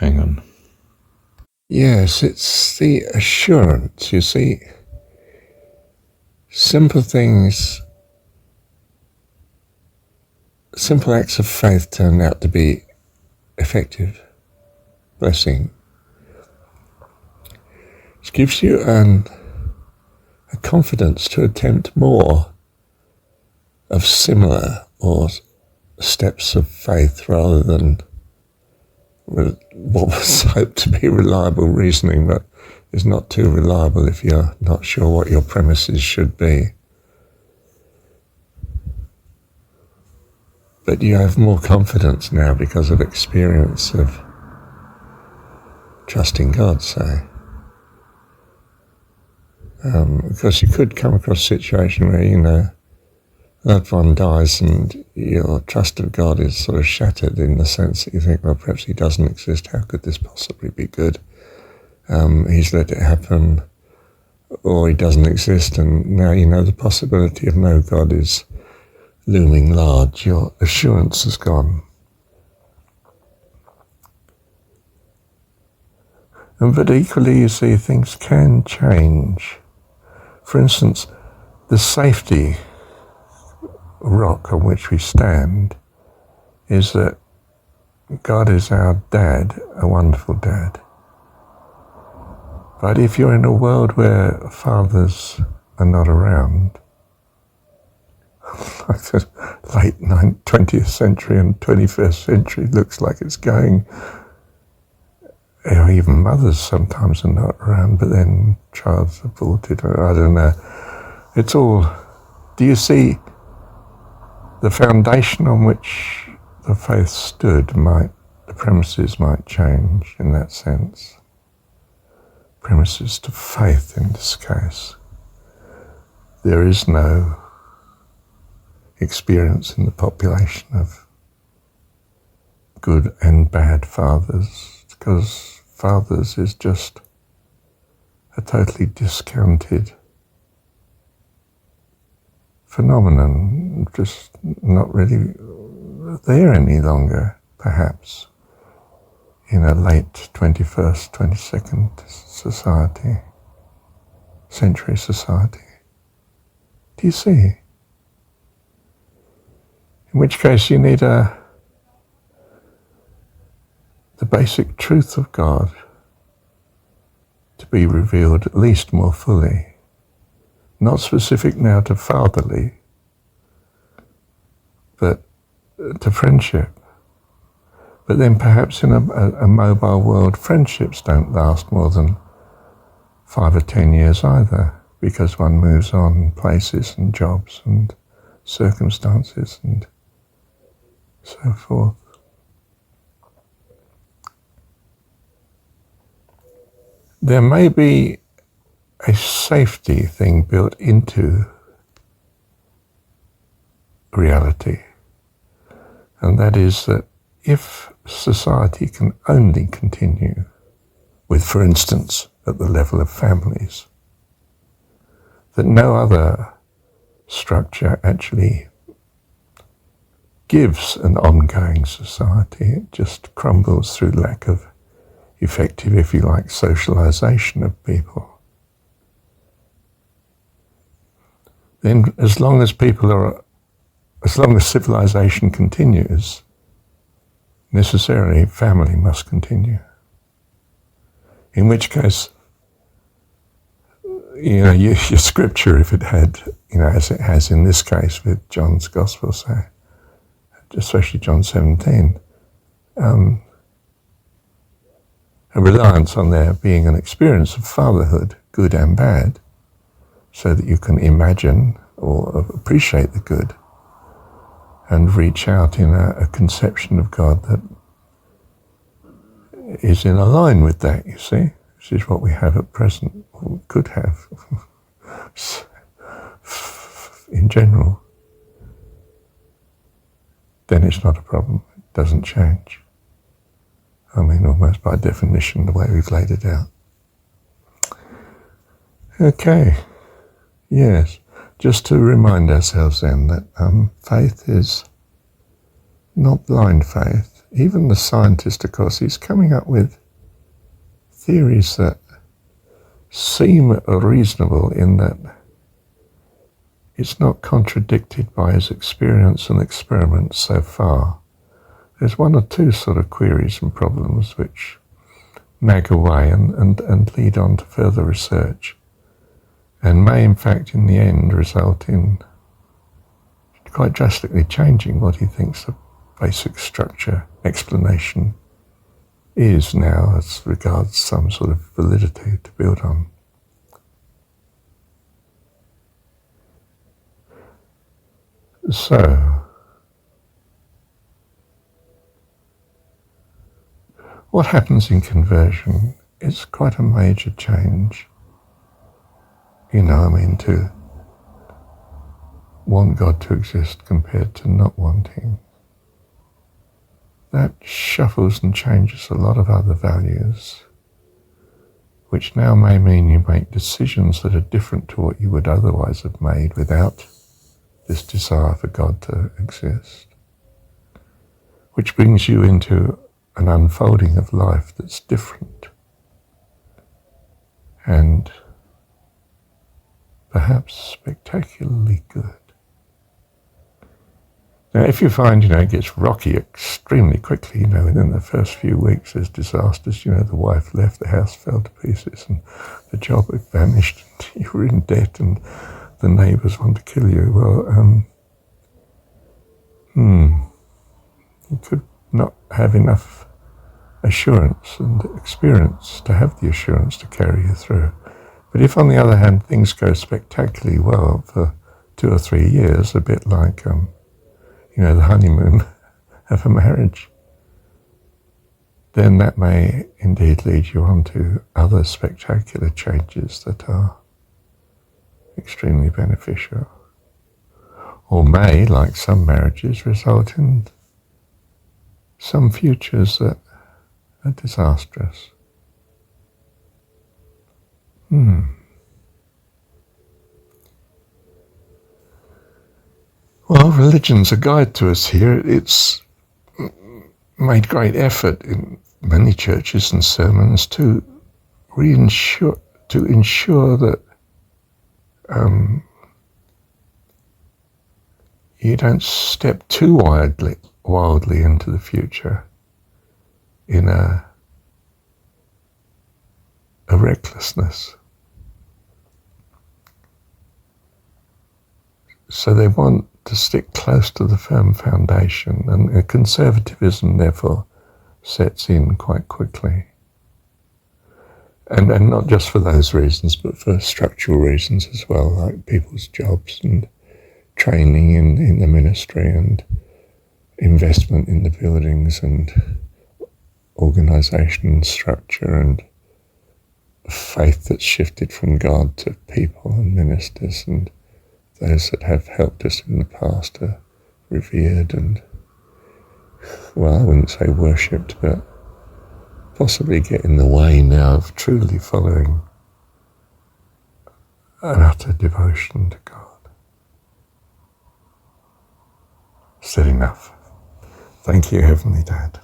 Hang on. Yes, it's the assurance. You see, simple things, simple acts of faith turn out to be effective. Blessing. It gives you a confidence to attempt more of similar or steps of faith rather than what was hoped to be reliable reasoning, but is not too reliable if you're not sure what your premises should be. But you have more confidence now because of experience of trusting God, say. Because you could come across a situation where, loved one dies and your trust of God is sort of shattered in the sense that you think, well, perhaps he doesn't exist. How could this possibly be good? He's let it happen, or he doesn't exist, and now the possibility of no God is looming large. Your assurance is gone. But equally, you see, things can change. For instance, the safety rock on which we stand is that God is our dad, a wonderful dad. But if you're in a world where fathers are not around, like the late 20th century and 21st century looks like it's going, even mothers sometimes are not around, but then child's aborted, or I don't know. It's all, do you see, the foundation on which the faith stood the premises might change in that sense. Premises to faith in this case. There is no experience in the population of good and bad fathers, because fathers is just a totally discounted phenomenon, just not really there any longer, perhaps, in a late 21st, 22nd century society. Do you see? In which case you need the basic truth of God to be revealed at least more fully. Not specific now to fatherly, but to friendship. But then perhaps in a mobile world, friendships don't last more than 5 or 10 years either, because one moves on places and jobs and circumstances and so forth. There may be a safety thing built into reality, and that is that if society can only continue with, for instance, at the level of families, that no other structure actually gives an ongoing society. It just crumbles through lack of effective, if you like, socialization of people. Then as long as civilization continues, necessarily family must continue. In which case, your scripture, if it had, as it has in this case with John's Gospel, say, especially John 17, a reliance on there being an experience of fatherhood, good and bad, so that you can imagine or appreciate the good and reach out in a conception of God that is in a line with that, you see. This is what we have at present, or could have, in general. Then it's not a problem. It doesn't change. I mean, almost by definition, the way we've laid it out. Okay. Yes. Just to remind ourselves then that faith is not blind faith. even the scientist, of course, he's coming up with theories that seem reasonable in that it's not contradicted by his experience and experiments so far. There's one or two sort of queries and problems which nag away and lead on to further research, and may in fact in the end result in quite drastically changing what he thinks the basic structure explanation is now as regards some sort of validity to build on. So, what happens in conversion is quite a major change. To want God to exist compared to not wanting. That shuffles and changes a lot of other values, which now may mean you make decisions that are different to what you would otherwise have made without this desire for God to exist, which brings you into an unfolding of life that's different and perhaps spectacularly good. Now, if you find, it gets rocky extremely quickly, within the first few weeks there's disasters, the wife left, the house fell to pieces, and the job had vanished, and you were in debt, and the neighbours want to kill you, well, you could not have enough assurance and experience to have the assurance to carry you through. But if, on the other hand, things go spectacularly well for 2 or 3 years, a bit like, the honeymoon of a marriage, then that may indeed lead you on to other spectacular changes that are extremely beneficial, or may, like some marriages, result in some futures that are disastrous. Well, religion's a guide to us here. It's made great effort in many churches and sermons to ensure that you don't step too wildly into the future in a recklessness. So they want to stick close to the firm foundation, and conservatism therefore sets in quite quickly. And not just for those reasons, but for structural reasons as well, like people's jobs and training in the ministry and investment in the buildings and organisation and structure and faith that's shifted from God to people and ministers, and those that have helped us in the past are revered and, well, I wouldn't say worshipped, but possibly get in the way now of truly following an utter devotion to God. Said enough. Thank you, Heavenly Dad.